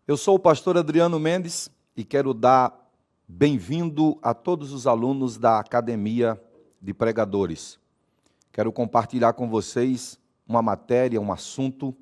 Eu sou o pastor Adriano Mendes e quero dar bem-vindo a todos os alunos da Academia de Pregadores. Quero compartilhar com vocês uma matéria, um assunto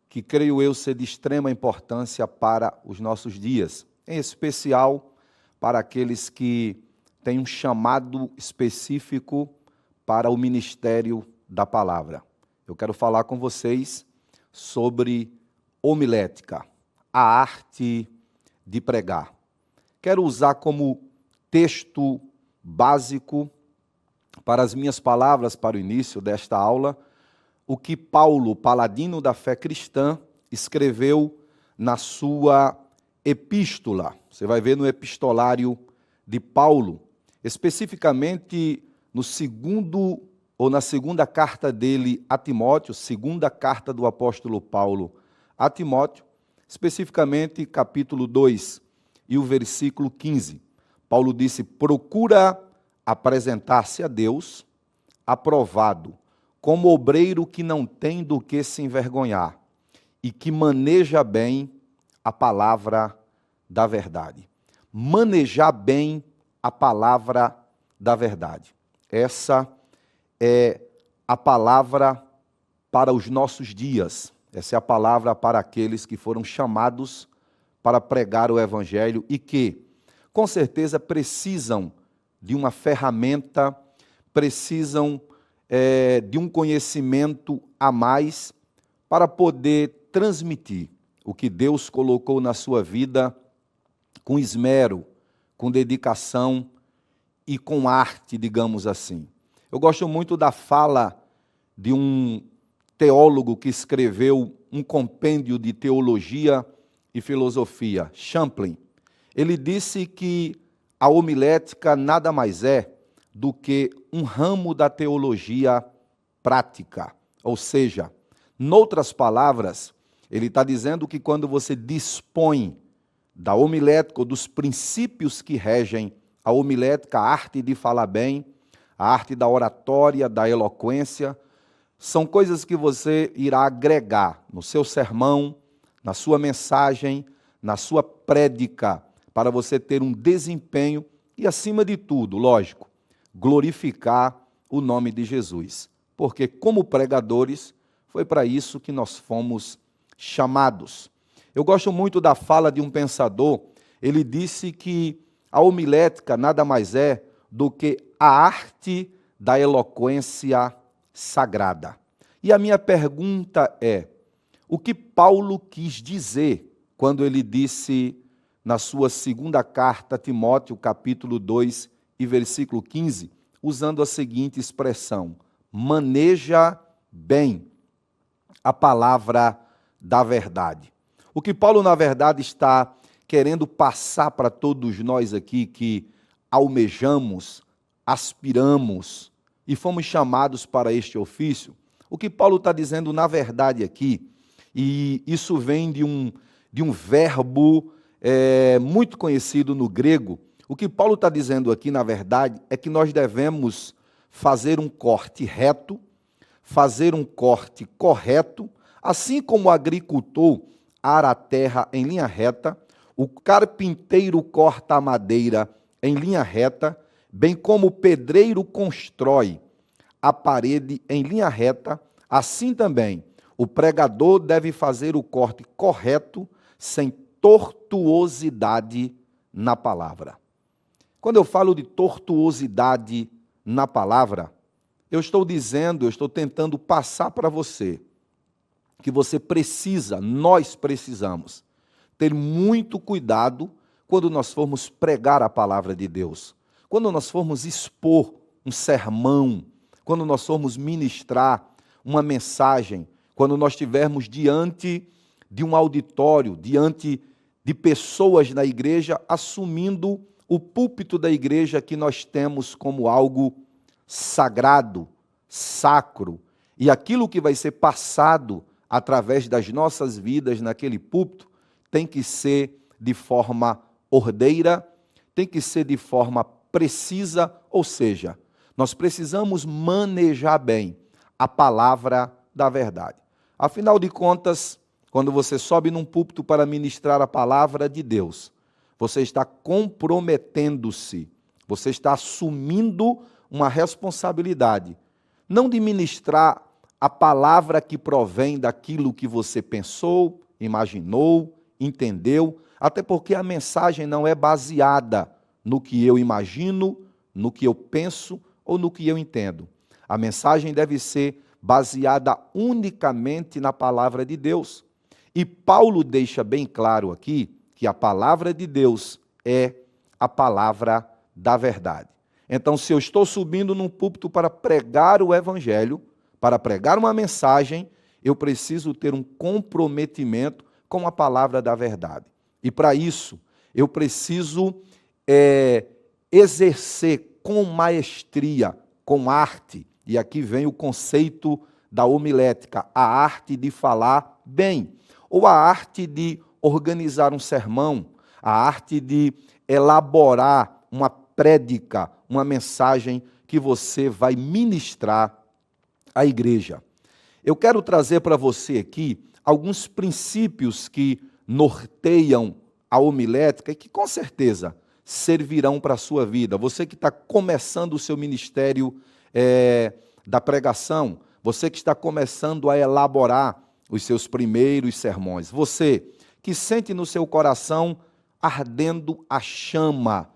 que creio eu ser de extrema importância para os nossos dias, em especial para aqueles que têm um chamado específico para o ministério da palavra. Eu quero falar com vocês sobre homilética, a arte de pregar. Quero usar como texto básico para as minhas palavras para o início desta aula, o que Paulo, paladino da fé cristã, escreveu na sua epístola. Você vai ver no epistolário de Paulo, especificamente no segundo ou na segunda carta dele a Timóteo, segunda carta do apóstolo Paulo a Timóteo, especificamente capítulo 2 e o versículo 15. Paulo disse: procura apresentar-se a Deus aprovado, como obreiro que não tem do que se envergonhar e que maneja bem a palavra da verdade. Manejar bem a palavra da verdade. Essa é a palavra para os nossos dias. Essa é a palavra para aqueles que foram chamados para pregar o Evangelho e que, com certeza, precisam de uma ferramenta, precisam de um conhecimento a mais para poder transmitir o que Deus colocou na sua vida com esmero, com dedicação e com arte, digamos assim. Eu gosto muito da fala de um teólogo que escreveu um compêndio de teologia e filosofia, Champlin. Ele disse que a homilética nada mais é do que um ramo da teologia prática. Ou seja, noutras palavras, ele está dizendo que quando você dispõe da homilética ou dos princípios que regem a homilética, a arte de falar bem, a arte da oratória, da eloquência, são coisas que você irá agregar no seu sermão, na sua mensagem, na sua prédica, para você ter um desempenho e, acima de tudo, lógico, glorificar o nome de Jesus. Porque, como pregadores, foi para isso que nós fomos chamados. Eu gosto muito da fala de um pensador. Ele disse que a homilética nada mais é do que a arte da eloquência sagrada. E a minha pergunta é: o que Paulo quis dizer quando ele disse na sua segunda carta a Timóteo, capítulo 2 e versículo 15, usando a seguinte expressão: maneja bem a palavra da verdade. O que Paulo, na verdade, está querendo passar para todos nós aqui que almejamos, aspiramos e fomos chamados para este ofício, o que Paulo está dizendo, na verdade, aqui, e isso vem de um verbo muito conhecido no grego, o que Paulo está dizendo aqui, na verdade, é que nós devemos fazer um corte reto, fazer um corte correto, assim como o agricultor ara a terra em linha reta, o carpinteiro corta a madeira em linha reta, bem como o pedreiro constrói a parede em linha reta, assim também o pregador deve fazer o corte correto, sem tortuosidade na palavra. Quando eu falo de tortuosidade na palavra, eu estou tentando passar para você que você precisa, nós precisamos, ter muito cuidado quando nós formos pregar a palavra de Deus. Quando nós formos expor um sermão, quando nós formos ministrar uma mensagem, quando nós estivermos diante de um auditório, diante de pessoas na igreja, assumindo o púlpito da igreja que nós temos como algo sagrado, sacro, e aquilo que vai ser passado através das nossas vidas naquele púlpito tem que ser de forma ordeira, tem que ser de forma precisa, ou seja, nós precisamos manejar bem a palavra da verdade. Afinal de contas, quando você sobe num púlpito para ministrar a palavra de Deus, você está comprometendo-se, você está assumindo uma responsabilidade, não de ministrar a palavra que provém daquilo que você pensou, imaginou, entendeu, até porque a mensagem não é baseada no que eu imagino, no que eu penso ou no que eu entendo. A mensagem deve ser baseada unicamente na palavra de Deus. E Paulo deixa bem claro aqui que a palavra de Deus é a palavra da verdade. Então, se eu estou subindo num púlpito para pregar o evangelho, para pregar uma mensagem, eu preciso ter um comprometimento com a palavra da verdade. E para isso, eu preciso exercer com maestria, com arte, e aqui vem o conceito da homilética, a arte de falar bem, ou a arte de organizar um sermão, a arte de elaborar uma prédica, uma mensagem que você vai ministrar à igreja. Eu quero trazer para você aqui alguns princípios que norteiam a homilética e que com certeza servirão para a sua vida. Você que está começando o seu ministério da pregação, você que está começando a elaborar os seus primeiros sermões, você que sente no seu coração ardendo a chama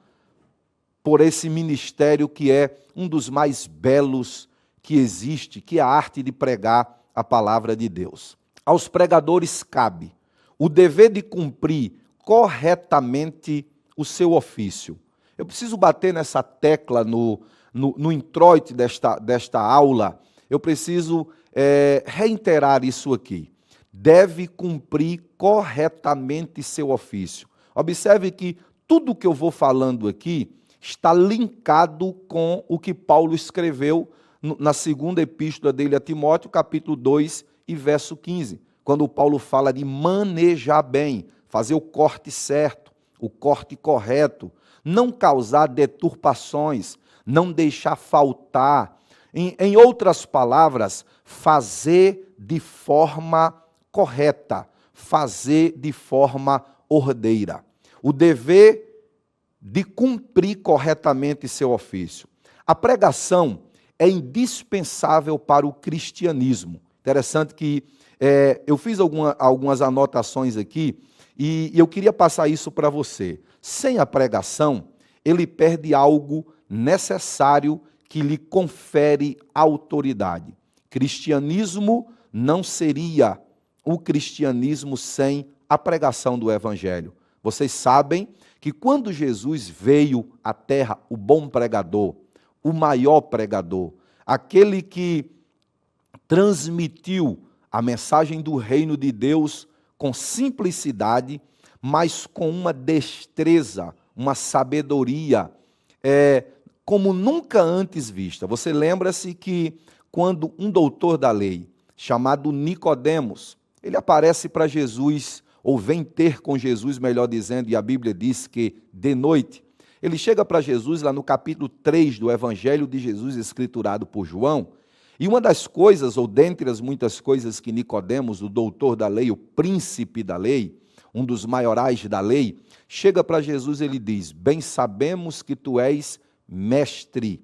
por esse ministério que é um dos mais belos que existe, que é a arte de pregar a palavra de Deus. Aos pregadores cabe o dever de cumprir corretamente o seu ofício. Eu preciso bater nessa tecla no introito desta aula, eu preciso reiterar isso aqui. Deve cumprir corretamente seu ofício. Observe que tudo que eu vou falando aqui está linkado com o que Paulo escreveu na segunda epístola dele a Timóteo, capítulo 2 e verso 15, quando Paulo fala de manejar bem, fazer o corte certo, o corte correto, não causar deturpações, não deixar faltar. Em outras palavras, fazer de forma correta, fazer de forma ordeira. O dever de cumprir corretamente seu ofício. A pregação é indispensável para o cristianismo. Interessante que eu fiz algumas anotações aqui e eu queria passar isso para você. Sem a pregação, ele perde algo necessário que lhe confere autoridade. Cristianismo não seria o cristianismo sem a pregação do evangelho. Vocês sabem que quando Jesus veio à terra, o bom pregador, o maior pregador, aquele que transmitiu a mensagem do reino de Deus com simplicidade, mas com uma destreza, uma sabedoria, como nunca antes vista. Você lembra-se que quando um doutor da lei, chamado Nicodemos, ele aparece para Jesus, ou vem ter com Jesus, melhor dizendo, e a Bíblia diz que de noite, ele chega para Jesus lá no capítulo 3 do Evangelho de Jesus, escriturado por João, e uma das coisas, ou dentre as muitas coisas que Nicodemos, o doutor da lei, o príncipe da lei, um dos maiorais da lei, chega para Jesus e ele diz: bem sabemos que tu és mestre,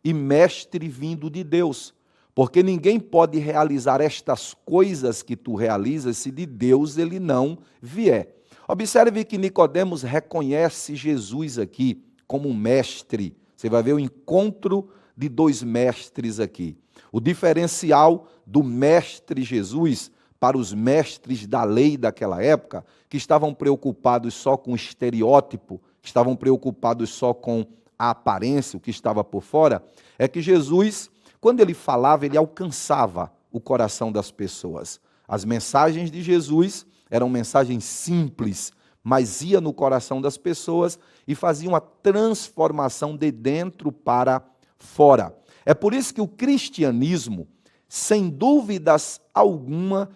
e mestre vindo de Deus, porque ninguém pode realizar estas coisas que tu realizas se de Deus ele não vier. Observe que Nicodemos reconhece Jesus aqui como um mestre. Você vai ver o encontro de dois mestres aqui. O diferencial do mestre Jesus para os mestres da lei daquela época, que estavam preocupados só com o estereótipo, que estavam preocupados só com a aparência, o que estava por fora, é que Jesus, quando ele falava, ele alcançava o coração das pessoas. As mensagens de Jesus eram mensagens simples, mas ia no coração das pessoas e fazia uma transformação de dentro para fora. É por isso que o cristianismo, sem dúvidas alguma,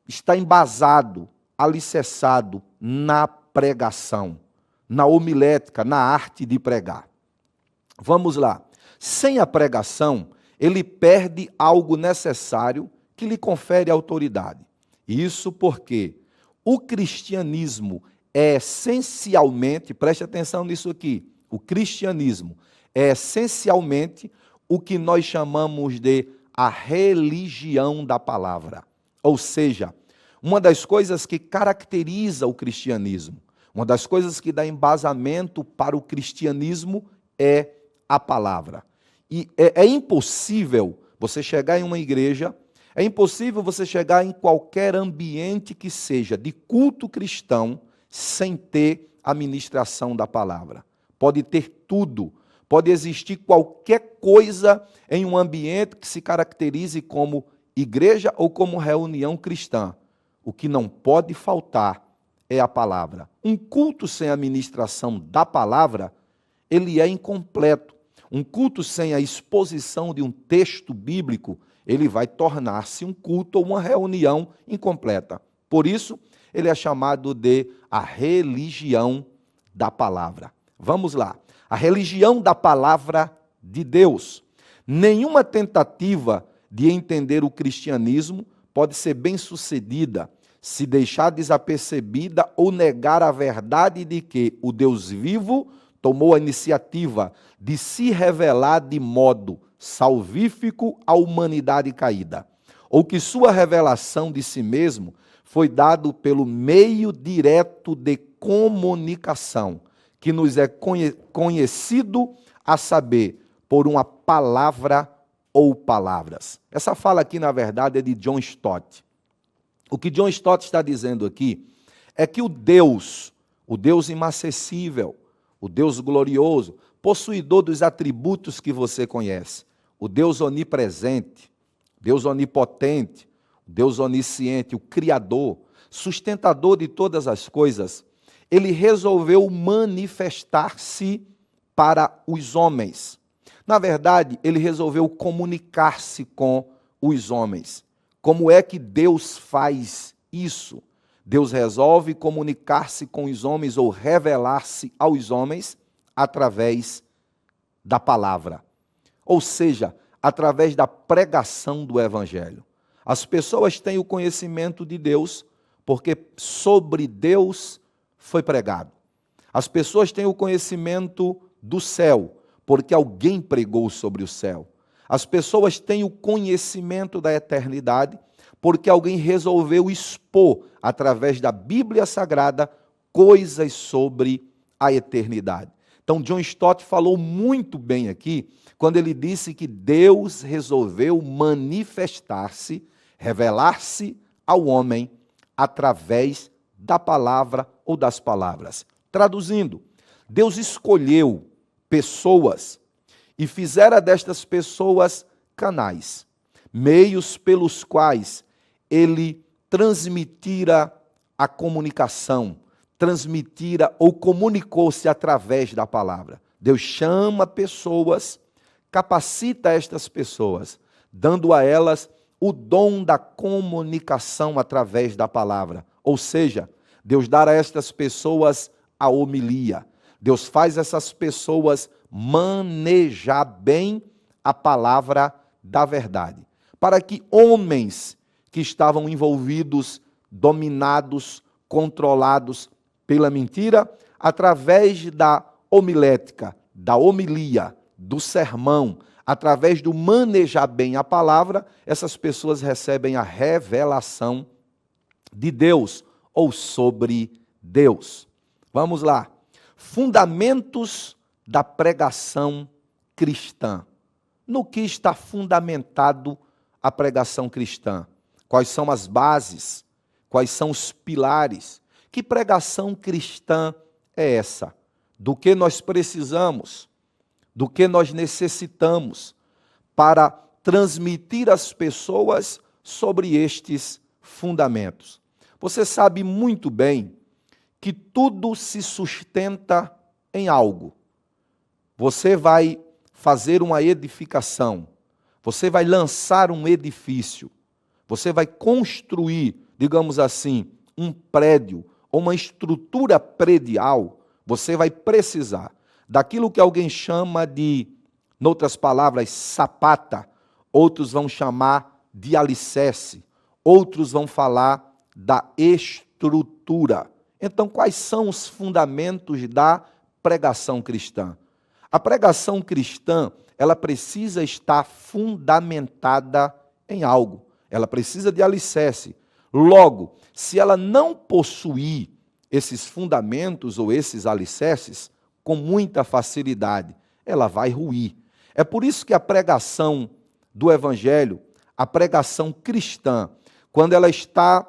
está embasado, alicerçado na pregação, na homilética, na arte de pregar. Vamos lá. Sem a pregação, ele perde algo necessário que lhe confere autoridade. Isso porque o cristianismo é essencialmente, preste atenção nisso aqui, o cristianismo é essencialmente o que nós chamamos de a religião da palavra. Ou seja, uma das coisas que caracteriza o cristianismo, uma das coisas que dá embasamento para o cristianismo é a palavra. E é impossível você chegar em uma igreja, é impossível você chegar em qualquer ambiente que seja de culto cristão sem ter a ministração da palavra. Pode ter tudo, pode existir qualquer coisa em um ambiente que se caracterize como igreja ou como reunião cristã. O que não pode faltar é a palavra. Um culto sem a ministração da palavra, ele é incompleto. Um culto sem a exposição de um texto bíblico, ele vai tornar-se um culto ou uma reunião incompleta. Por isso, ele é chamado de a religião da palavra. Vamos lá. A religião da palavra de Deus. Nenhuma tentativa de entender o cristianismo pode ser bem-sucedida se deixar desapercebida ou negar a verdade de que o Deus vivo tomou a iniciativa de se revelar de modo salvífico à humanidade caída, ou que sua revelação de si mesmo foi dado pelo meio direto de comunicação, que nos é conhecido, a saber, por uma palavra ou palavras. Essa fala aqui, na verdade, é de John Stott. O que John Stott está dizendo aqui é que o Deus inacessível, o Deus glorioso, possuidor dos atributos que você conhece, o Deus onipresente, Deus onipotente, o Deus onisciente, o Criador, sustentador de todas as coisas, ele resolveu manifestar-se para os homens. Na verdade, ele resolveu comunicar-se com os homens. Como é que Deus faz isso? Deus resolve comunicar-se com os homens ou revelar-se aos homens através da palavra. Ou seja, através da pregação do evangelho. As pessoas têm o conhecimento de Deus porque sobre Deus foi pregado. As pessoas têm o conhecimento do céu porque alguém pregou sobre o céu. As pessoas têm o conhecimento da eternidade porque alguém resolveu expor, através da Bíblia Sagrada, coisas sobre a eternidade. Então, John Stott falou muito bem aqui, quando ele disse que Deus resolveu manifestar-se, revelar-se ao homem, através da palavra ou das palavras. Traduzindo, Deus escolheu pessoas e fizera destas pessoas canais, meios pelos quais ele transmitira a comunicação, transmitira ou comunicou-se através da palavra. Deus chama pessoas, capacita estas pessoas, dando a elas o dom da comunicação através da palavra. Ou seja, Deus dá a estas pessoas a homilia. Deus faz essas pessoas manejar bem a palavra da verdade, para que homens que estavam envolvidos, dominados, controlados pela mentira, através da homilética, da homilia, do sermão, através do manejar bem a palavra, essas pessoas recebem a revelação de Deus ou sobre Deus. Vamos lá. Fundamentos da pregação cristã. No que está fundamentado a pregação cristã? Quais são as bases? Quais são os pilares? Que pregação cristã é essa? Do que nós precisamos? Do que nós necessitamos para transmitir às pessoas sobre estes fundamentos? Você sabe muito bem que tudo se sustenta em algo. Você vai fazer uma edificação, você vai lançar um edifício, você vai construir, digamos assim, um prédio ou uma estrutura predial, você vai precisar daquilo que alguém chama de, noutras palavras, sapata, outros vão chamar de alicerce, outros vão falar da estrutura. Então, quais são os fundamentos da pregação cristã? A pregação cristã, ela precisa estar fundamentada em algo. Ela precisa de alicerce. Logo, se ela não possuir esses fundamentos ou esses alicerces, com muita facilidade, ela vai ruir. É por isso que a pregação do Evangelho, a pregação cristã, quando ela está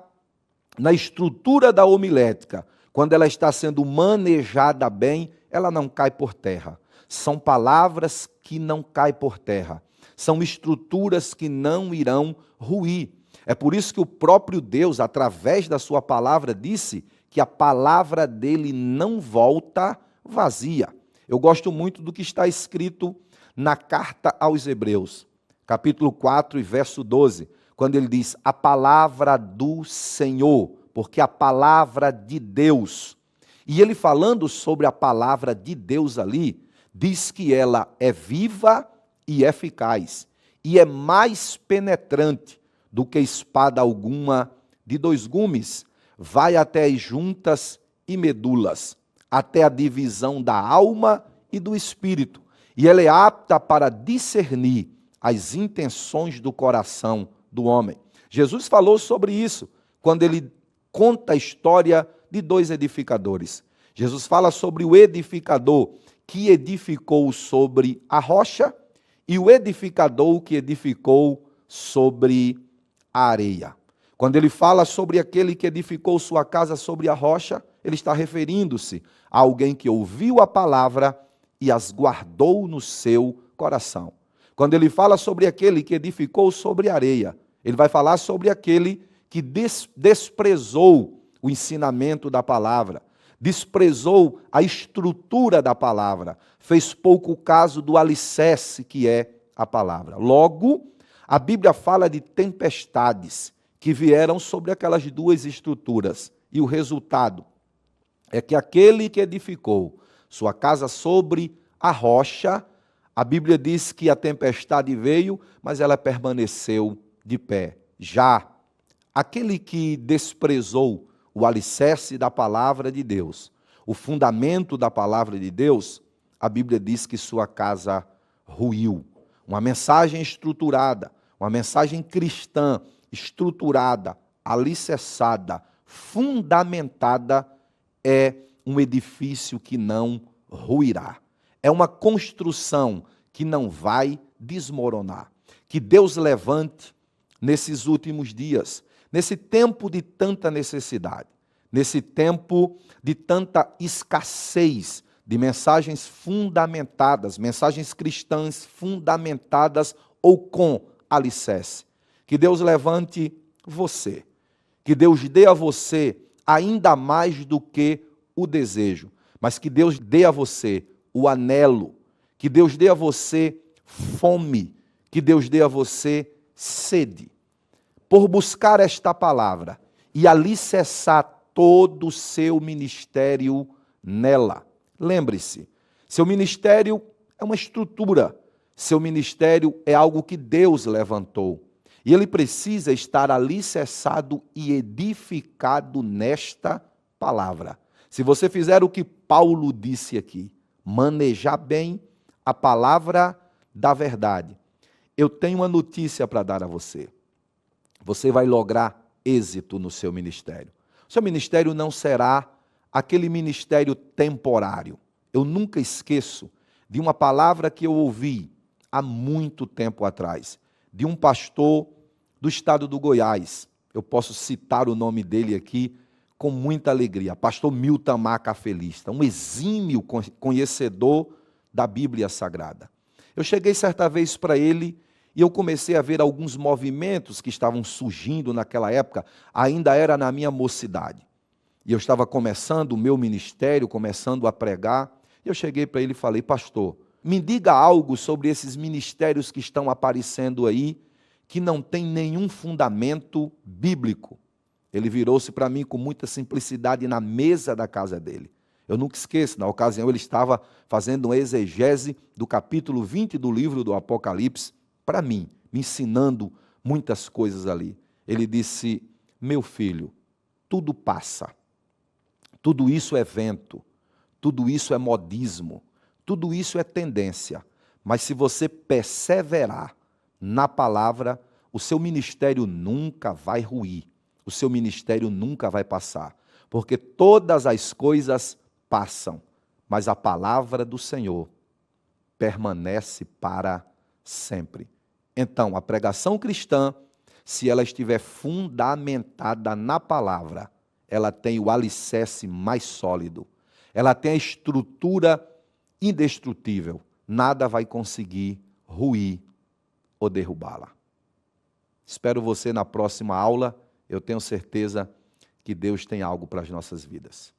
na estrutura da homilética, quando ela está sendo manejada bem, ela não cai por terra. São palavras que não caem por terra. São estruturas que não irão ruir. É por isso que o próprio Deus, através da sua palavra, disse que a palavra dele não volta vazia. Eu gosto muito do que está escrito na carta aos Hebreus, capítulo 4 e verso 12, quando ele diz, a palavra do Senhor, porque a palavra de Deus, e ele falando sobre a palavra de Deus ali, diz que ela é viva e eficaz, e é mais penetrante do que espada alguma de dois gumes, vai até as juntas e medulas, até a divisão da alma e do espírito, e ela é apta para discernir as intenções do coração do homem. Jesus falou sobre isso, quando ele conta a história de dois edificadores. Jesus fala sobre o edificador que edificou sobre a rocha e o edificador que edificou sobre a areia. Quando ele fala sobre aquele que edificou sua casa sobre a rocha, ele está referindo-se a alguém que ouviu a palavra e as guardou no seu coração. Quando ele fala sobre aquele que edificou sobre a areia, ele vai falar sobre aquele que desprezou o ensinamento da palavra, desprezou a estrutura da palavra, fez pouco caso do alicerce que é a palavra. Logo, a Bíblia fala de tempestades que vieram sobre aquelas duas estruturas. E o resultado é que aquele que edificou sua casa sobre a rocha, a Bíblia diz que a tempestade veio, mas ela permaneceu de pé. Já aquele que desprezou o alicerce da palavra de Deus, o fundamento da palavra de Deus, a Bíblia diz que sua casa ruiu. Uma mensagem estruturada, uma mensagem cristã, estruturada, alicerçada, fundamentada, é um edifício que não ruirá. É uma construção que não vai desmoronar. Que Deus levante nesses últimos dias, nesse tempo de tanta necessidade, nesse tempo de tanta escassez de mensagens fundamentadas, mensagens cristãs fundamentadas ou com alicerce. Que Deus levante você, que Deus dê a você ainda mais do que o desejo, mas que Deus dê a você o anelo, que Deus dê a você fome, que Deus dê a você sede, por buscar esta palavra e alicerçar todo o seu ministério nela. Lembre-se, seu ministério é uma estrutura, seu ministério é algo que Deus levantou. E ele precisa estar alicerçado e edificado nesta palavra. Se você fizer o que Paulo disse aqui, manejar bem a palavra da verdade, eu tenho uma notícia para dar a você. Você vai lograr êxito no seu ministério. O seu ministério não será aquele ministério temporário. Eu nunca esqueço de uma palavra que eu ouvi há muito tempo atrás, de um pastor do estado do Goiás. Eu posso citar o nome dele aqui com muita alegria. Pastor Milton Macafelista, um exímio conhecedor da Bíblia Sagrada. Eu cheguei certa vez para ele e eu comecei a ver alguns movimentos que estavam surgindo naquela época, ainda era na minha mocidade. E eu estava começando o meu ministério, começando a pregar, e eu cheguei para ele e falei, pastor, me diga algo sobre esses ministérios que estão aparecendo aí, que não tem nenhum fundamento bíblico. Ele virou-se para mim com muita simplicidade na mesa da casa dele. Eu nunca esqueço, na ocasião ele estava fazendo uma exegese do capítulo 20 do livro do Apocalipse, para mim, me ensinando muitas coisas ali. Ele disse: meu filho, tudo passa, tudo isso é vento, tudo isso é modismo, tudo isso é tendência, mas se você perseverar na palavra, o seu ministério nunca vai ruir, o seu ministério nunca vai passar, porque todas as coisas passam, mas a palavra do Senhor permanece para sempre. Então, a pregação cristã, se ela estiver fundamentada na palavra, ela tem o alicerce mais sólido, ela tem a estrutura indestrutível, nada vai conseguir ruir ou derrubá-la. Espero você na próxima aula, eu tenho certeza que Deus tem algo para as nossas vidas.